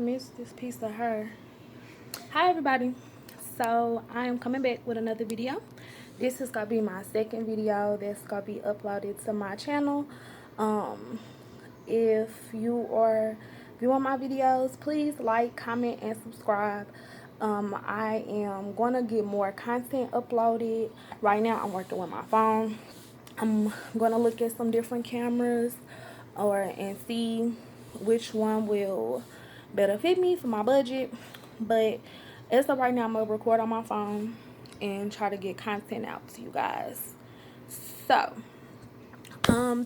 missed this piece of her. Hi everybody. So I am coming back with another video. This is gonna be my second video that's gonna be uploaded to my channel. Um if you are viewing my videos, please like, comment, and subscribe. I am gonna get more content uploaded. Right now I'm working with my phone. I'm gonna look at some different cameras and see which one will better fit me for my budget. But as of right now, I'm gonna record on my phone and try to get content out to you guys. So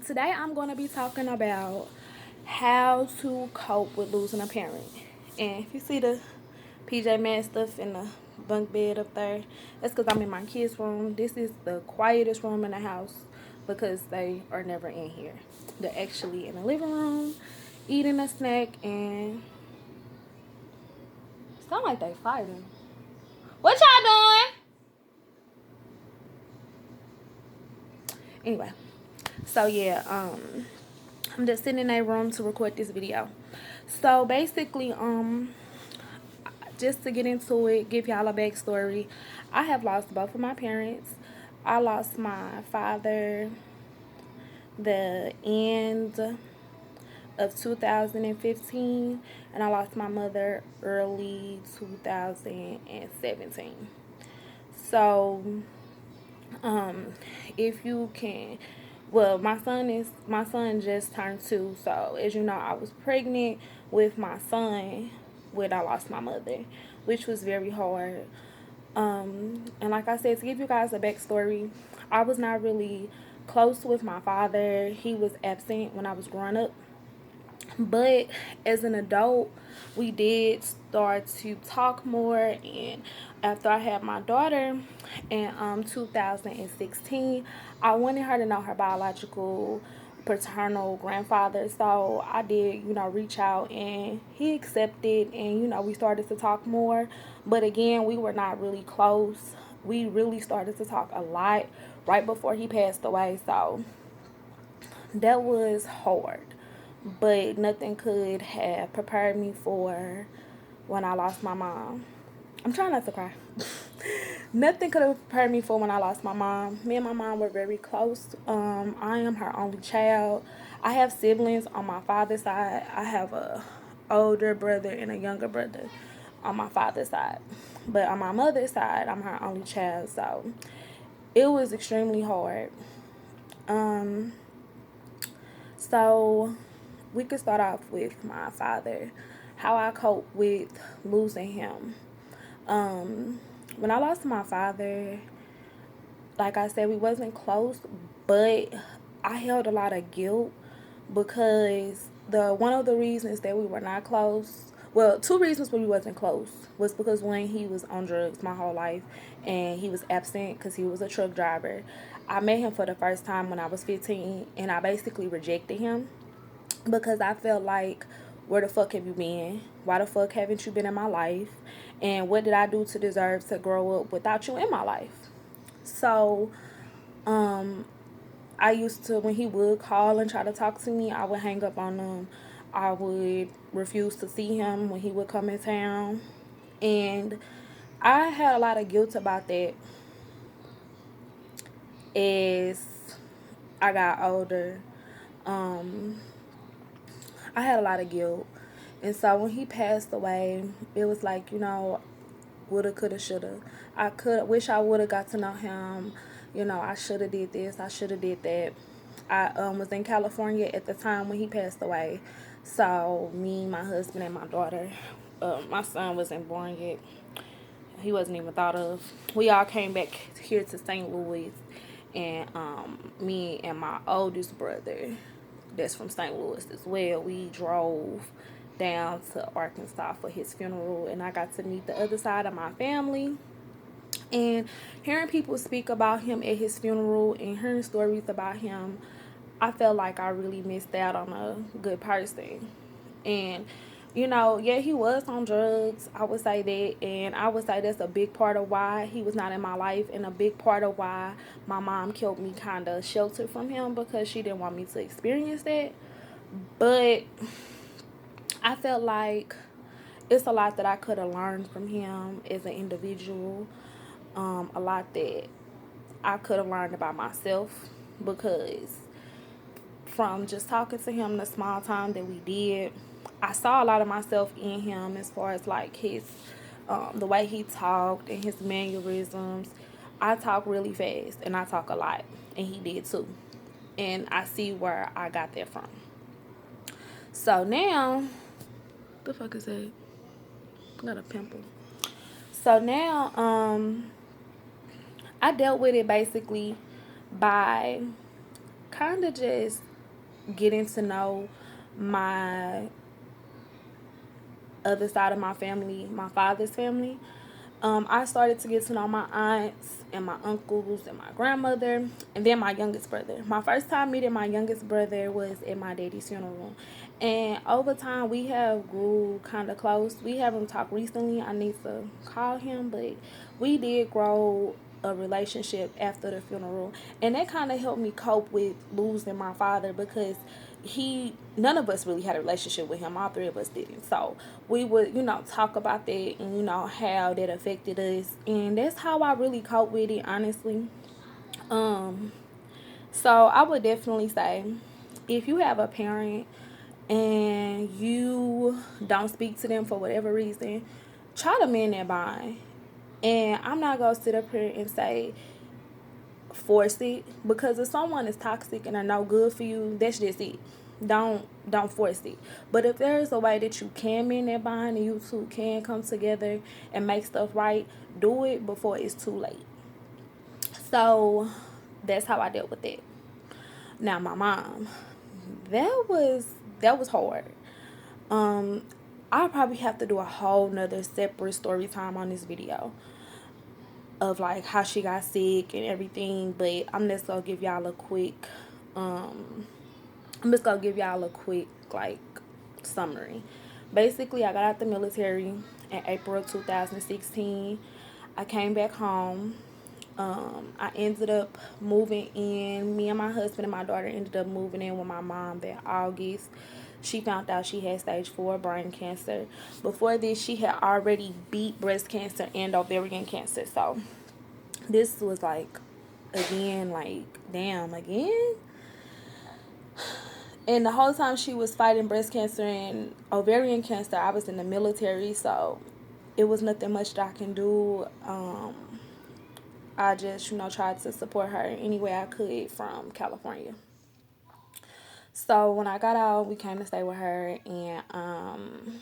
today I'm gonna be talking about how to cope with losing a parent. And if you see the PJ Masks stuff in the bunk bed up there, that's because I'm in my kids' room. This is the quietest room in the house because they are never in here. They're actually in the living room eating a snack, and it sound like they fighting. What y'all doing? Anyway, so yeah, I'm just sitting in a room to record this video. So basically, just to get into it, give y'all a backstory, I have lost both of my parents. I lost my father the end of 2015, and I lost my mother early 2017. So if you can, well, my son just turned 2, so as you know, I was pregnant with my son when I lost my mother, which was very hard. And like I said, to give you guys a backstory, I was not really close with my father. He was absent when I was growing up. But as an adult, we did start to talk more, and after I had my daughter in 2016, I wanted her to know her biological paternal grandfather. So I did, reach out, and he accepted, and we started to talk more. But again, we were not really close. We really started to talk a lot right before he passed away. So that was hard, but nothing could have prepared me for when I lost my mom. I'm trying not to cry. Nothing could have prepared me for when I lost my mom. Me and my mom were very close. I am her only child. I have siblings on my father's side. I have a older brother and a younger brother on my father's side. But on my mother's side, I'm her only child. So it was extremely hard. So we could start off with my father, how I cope with losing him. When I lost my father, like I said, we wasn't close, but I held a lot of guilt because one of the reasons that we were not close, well, 2 reasons why we wasn't close was because when he was on drugs my whole life and he was absent because he was a truck driver. I met him for the first time when I was 15, and I basically rejected him because I felt like, where the fuck have you been? Why the fuck haven't you been in my life? And what did I do to deserve to grow up without you in my life? So, I used to, when he would call and try to talk to me, I would hang up on him. I would refuse to see him when he would come in town. And I had a lot of guilt about that as I got older. I had a lot of guilt. And so when he passed away, it was like, woulda, coulda, shoulda. Wish I woulda got to know him. I shoulda did this. I shoulda did that. I was in California at the time when he passed away. So me, my husband, and my daughter, my son wasn't born yet. He wasn't even thought of. We all came back here to St. Louis, and me and my oldest brother, that's from St. Louis as well, we drove down to Arkansas for his funeral, and I got to meet the other side of my family. And hearing people speak about him at his funeral and hearing stories about him, I felt like I really missed out on a good person. And yeah, he was on drugs, I would say that, and I would say that's a big part of why he was not in my life, and a big part of why my mom kept me kind of sheltered from him, because she didn't want me to experience that. But I felt like it's a lot that I could have learned from him as an individual. A lot that I could have learned about myself, because from just talking to him the small time that we did, I saw a lot of myself in him, as far as like his the way he talked and his mannerisms. I talk really fast and I talk a lot, and he did too. And I see where I got that from. So now, the fuck is that? I got a pimple. So now, I dealt with it basically by kind of just getting to know my other side of my family, my father's family. I started to get to know my aunts and my uncles and my grandmother, and then my youngest brother. My first time meeting my youngest brother was at my daddy's funeral. And over time, we have grew kind of close. We haven't talked recently. I need to call him, but we did grow a relationship after the funeral. And that kind of helped me cope with losing my father, because none of us really had a relationship with him. All three of us didn't. So we would, talk about that, and how that affected us. And that's how I really cope with it, honestly. um so I would definitely say, if you have a parent and you don't speak to them for whatever reason, try to mend that bond. And I'm not gonna sit up here and say force it, because if someone is toxic and are no good for you, that's just it. Don't force it. But if there's a way that you can mend that bond and you two can come together and make stuff right, do it before it's too late. So that's how I dealt with it. Now my mom, that was hard. um I'll probably have to do a whole nother separate story time on this video of like how she got sick and everything, but I'm just gonna give y'all a quick like summary. Basically, I got out the military in April of 2016. I came back home. I ended up moving in. Me and my husband and my daughter ended up moving in with my mom that August. She found out she had stage 4 brain cancer. Before this, she had already beat breast cancer and ovarian cancer. So this was like, again, like, damn, again. And the whole time she was fighting breast cancer and ovarian cancer, I was in the military, so it was nothing much that I can do. I just, tried to support her any way I could from California. So when I got out, we came to stay with her, and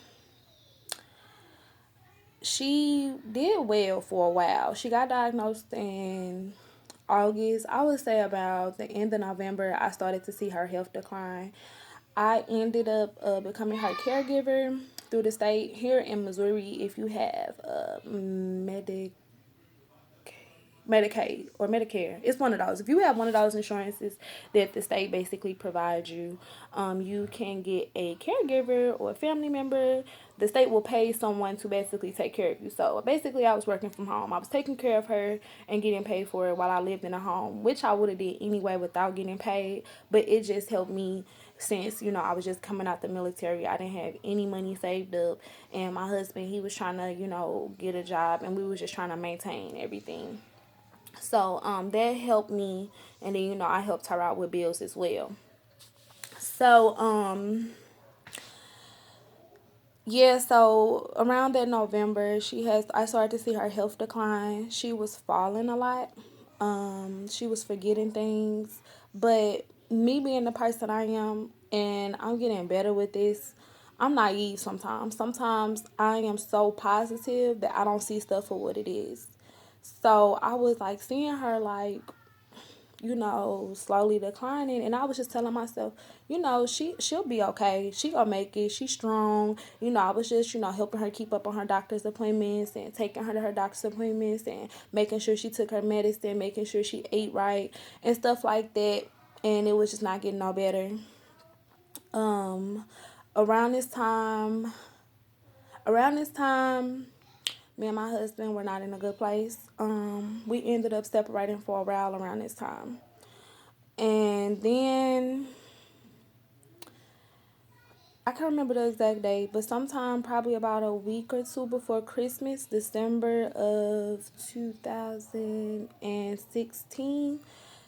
she did well for a while. She got diagnosed in August. I would say about the end of November, I started to see her health decline. I ended up becoming her caregiver through the state. Here in Missouri, if you have Medicaid or Medicare, it's one of those. If you have one of those insurances that the state basically provides you, you can get a caregiver or a family member. The state will pay someone to basically take care of you. So basically, I was working from home. I was taking care of her and getting paid for it while I lived in a home, which I would have did anyway without getting paid. But it just helped me, since I was just coming out the military. I didn't have any money saved up, and my husband, he was trying to get a job, and we was just trying to maintain everything. So that helped me, and then I helped her out with bills as well. So yeah, so around that November, I started to see her health decline. She was falling a lot. She was forgetting things. But me being the person I am, and I'm getting better with this, I'm naive sometimes. Sometimes I am so positive that I don't see stuff for what it is. So I was like seeing her like, slowly declining. And I was just telling myself, she'll be okay. She gonna make it. She's strong. I was just, helping her keep up on her doctor's appointments and taking her to her doctor's appointments and making sure she took her medicine, making sure she ate right and stuff like that. And it was just not getting no better. Um, around this time, around this time, me and my husband were not in a good place. We ended up separating for a while around this time. And then I can't remember the exact date, but sometime probably about a week or two before Christmas, December of 2016,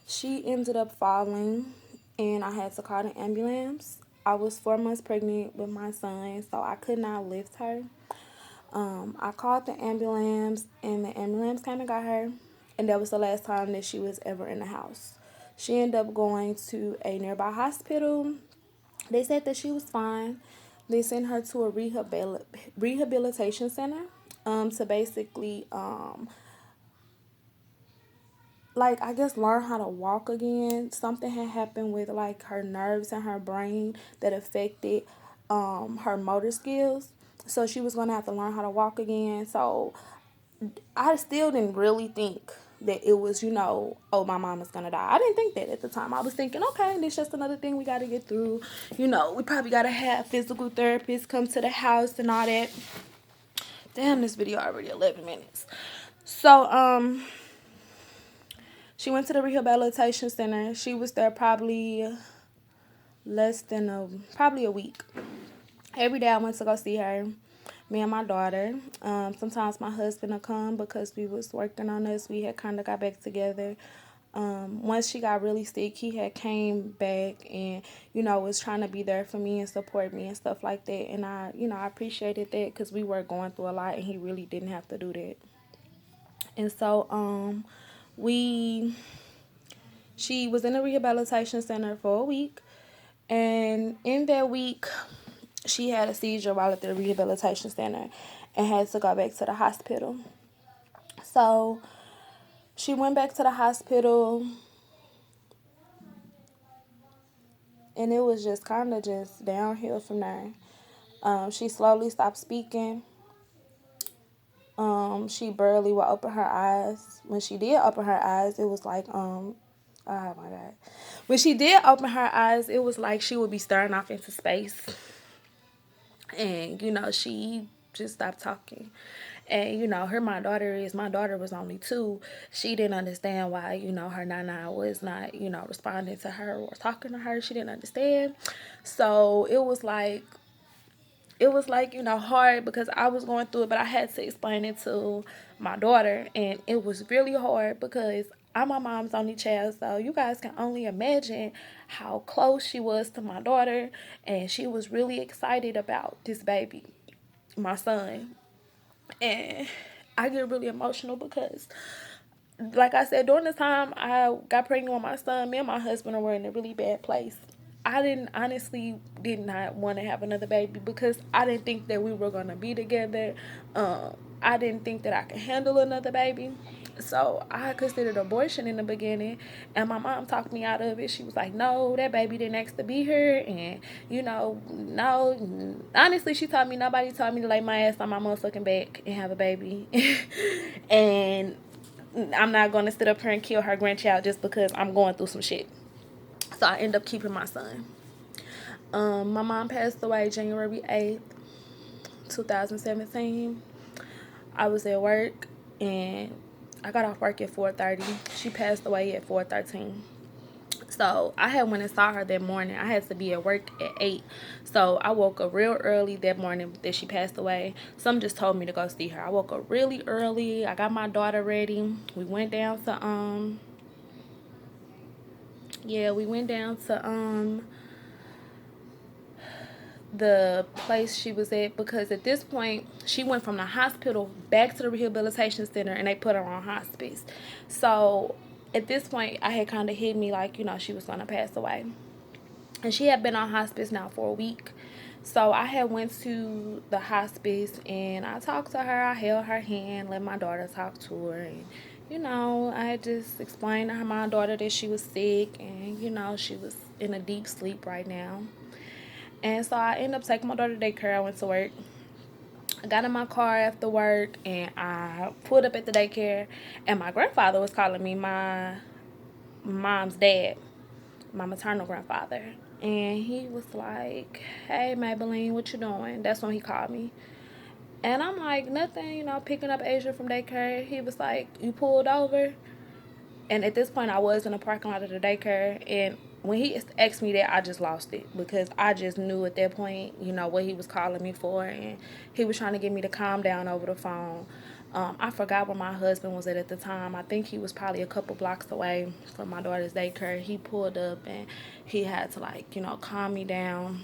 she ended up falling and I had to call the ambulance. I was 4 months pregnant with my son, so I could not lift her. I called the ambulance, and the ambulance came and got her, and that was the last time that she was ever in the house. She ended up going to a nearby hospital. They said that she was fine. They sent her to a rehabilitation center to basically, like, I guess learn how to walk again. Something had happened with like her nerves and her brain that affected her motor skills. So she was gonna have to learn how to walk again. So I still didn't really think that it was, oh, my mom is gonna die. I didn't think that at the time. I was thinking, okay, this just another thing we gotta get through. We probably gotta have physical therapists come to the house and all that. Damn, this video already 11 minutes. So, she went to the rehabilitation center. She was there probably probably a week. Every day I went to go see her, me and my daughter. Sometimes my husband would come because we was working on us. We had kind of got back together. Once she got really sick, he had came back and, was trying to be there for me and support me and stuff like that. And I appreciated that because we were going through a lot and he really didn't have to do that. And so, she was in a rehabilitation center for a week. And in that week, she had a seizure while at the rehabilitation center and had to go back to the hospital. So she went back to the hospital and it was just kind of just downhill from there. She slowly stopped speaking. She barely would open her eyes. When she did open her eyes, it was like, oh my God. When she did open her eyes, it was like she would be staring off into space. And, she just stopped talking. And, my daughter was only 2. She didn't understand why, her nana was not, responding to her or talking to her. She didn't understand. So it was like, hard because I was going through it, but I had to explain it to my daughter. And it was really hard because I'm my mom's only child. So you guys can only imagine how close she was to my daughter. And she was really excited about this baby, my son. And I get really emotional because, like I said, during the time I got pregnant with my son, me and my husband were in a really bad place. I did not want to have another baby because I didn't think that we were going to be together. I didn't think that I could handle another baby. So I considered abortion in the beginning, and my mom talked me out of it. She was like, no, that baby didn't ask to be here, and, no. Honestly, she told me, nobody told me to lay my ass on my motherfucking back and have a baby. And I'm not going to sit up here and kill her grandchild just because I'm going through some shit. So I end up keeping my son. My mom passed away January 8th, 2017. I was at work and I got off work at 4:30. She passed away at 4:13. So I had went and saw her that morning. I had to be at work at 8. So I woke up real early that morning that she passed away. Some just told me to go see her. I woke up really early. I got my daughter ready. We went down to the place she was at, because at this point she went from the hospital back to the rehabilitation center and they put her on hospice. So at this point I had kind of hit me like, she was going to pass away. And she had been on hospice now for a week. So I had went to the hospice and I talked to her. I held her hand, let my daughter talk to her. And, I had just explained to her, my daughter, that she was sick and, she was in a deep sleep right now. And so I ended up taking my daughter to daycare. I went to work. I got in my car after work and I pulled up at the daycare. And my grandfather was calling me, my mom's dad, my maternal grandfather. And he was like, hey, Maybelline, what you doing? That's when he called me. And I'm like, nothing, picking up Asia from daycare. He was like, you pulled over? And at this point, I was in the parking lot of the daycare. And when he asked me that, I just lost it, because I just knew at that point, you know, what he was calling me for, and he was trying to get me to calm down over the phone. I forgot where my husband was at the time. I think he was probably a couple blocks away from my daughter's daycare. He pulled up and he had to, like, you know, calm me down,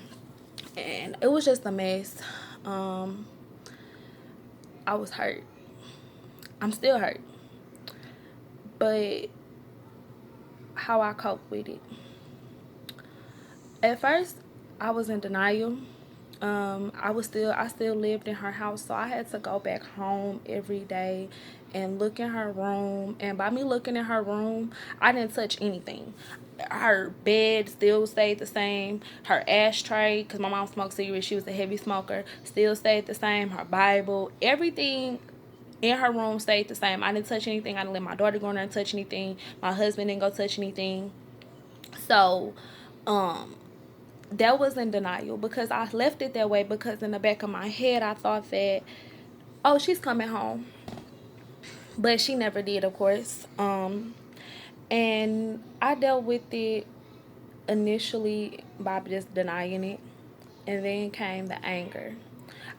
and it was just a mess. I was hurt. I'm still hurt, but how I cope with it. At first, I was in denial. I still lived in her house, so I had to go back home every day and look in her room. And by me looking in her room, I didn't touch anything. Her bed still stayed the same. Her ashtray, because my mom smoked cigarettes, she was a heavy smoker, still stayed the same. Her Bible, everything in her room stayed the same. I didn't touch anything. I didn't let my daughter go in there and touch anything. My husband didn't go touch anything. So, that was in denial, because I left it that way, because in the back of my head I thought that, oh, she's coming home. But she never did, of course. And I dealt with it initially by just denying it. And then came the anger.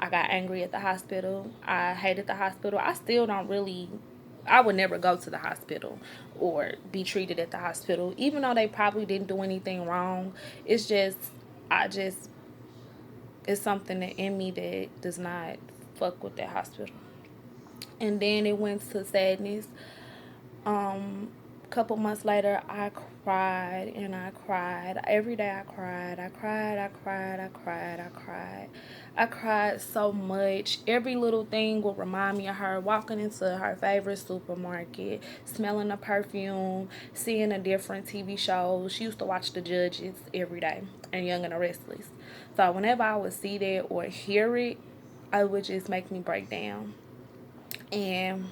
I got angry at the hospital. I hated the hospital. I still don't really, I would never go to the hospital or be treated at the hospital, even though they probably didn't do anything wrong. It's just, I just, it's something that in me that does not fuck with that hospital. And then it went to sadness. Couple months later, I cried and I cried. Every day I cried. I cried, I cried, I cried, I cried. I cried so much. Every little thing would remind me of her, walking into her favorite supermarket, smelling the perfume, seeing the different TV shows. She used to watch The Judges every day and Young and the Restless. So whenever I would see that or hear it, it would just make me break down. And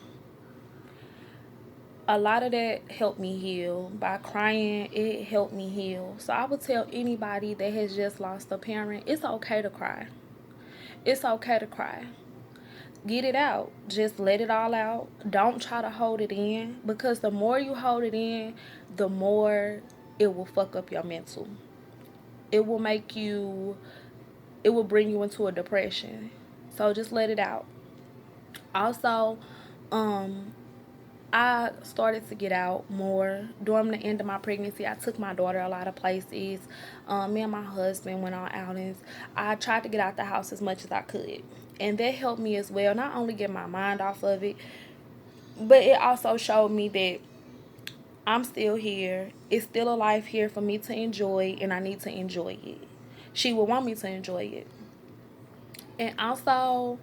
a lot of that helped me heal. By crying, it helped me heal. So I would tell anybody that has just lost a parent, it's okay to cry. It's okay to cry. Get it out. Just let it all out. Don't try to hold it in, because the more you hold it in, the more it will fuck up your mental. It will make you, it will bring you into a depression. So just let it out. Also, um, I started to get out more during the end of my pregnancy. I took my daughter a lot of places. Me and my husband went on outings. I tried to get out the house as much as I could, and that helped me as well. Not only get my mind off of it, but it also showed me that I'm still here. It's still a life here for me to enjoy, and I need to enjoy it. She would want me to enjoy it. And also,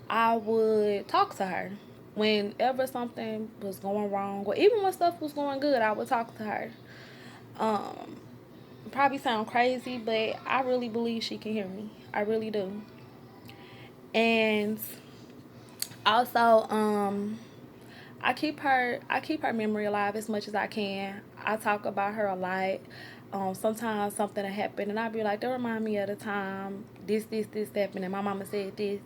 I would talk to her. Whenever something was going wrong, or even when stuff was going good, I would talk to her. Um, Probably sound crazy, but I really believe she can hear me. I really do. And also, I keep her memory alive as much as I can. I talk about her a lot. Sometimes something will happen, and I'll be like, "That remind me of the time this happened, and my mama said this."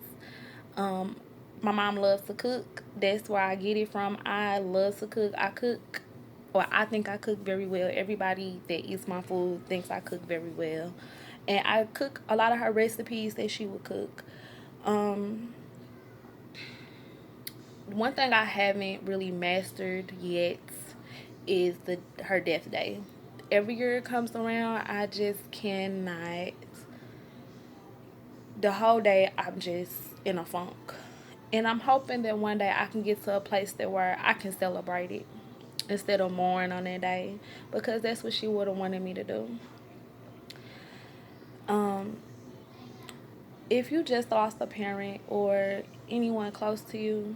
Um, my mom loves to cook. That's where I get it from. I love to cook. I cook, or I think I cook very well. Everybody that eats my food thinks I cook very well, and I cook a lot of her recipes that she would cook. Um, One thing I haven't really mastered yet is the her death day. Every year it comes around, I just cannot. The whole day I'm just in a funk, and I'm hoping that one day I can get to a place that where I can celebrate it instead of mourn on that day, because that's what she would have wanted me to do. Um, if you just lost a parent or anyone close to you,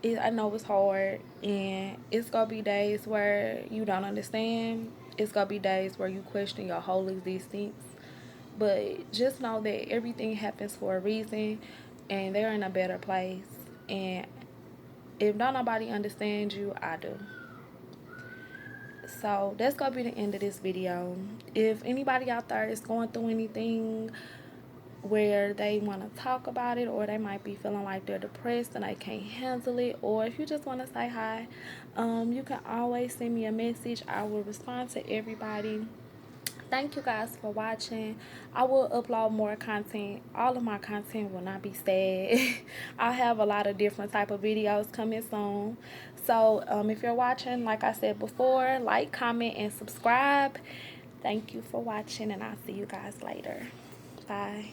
I know it's hard, and it's gonna be days where you don't understand. It's gonna be days where you question your whole existence. But just know that everything happens for a reason, and they're in a better place. And if not nobody understands you, I do. So that's gonna be the end of this video. If anybody out there is going through anything, where they want to talk about it, or they might be feeling like they're depressed and they can't handle it, or if you just want to say hi, you can always send me a message. I will respond to everybody. Thank you guys for watching. I will upload more content. All of my content will not be sad. I'll have a lot of different type of videos coming soon. So if you're watching, like I said before, like, comment, and subscribe. Thank you for watching, and I'll see you guys later. Bye.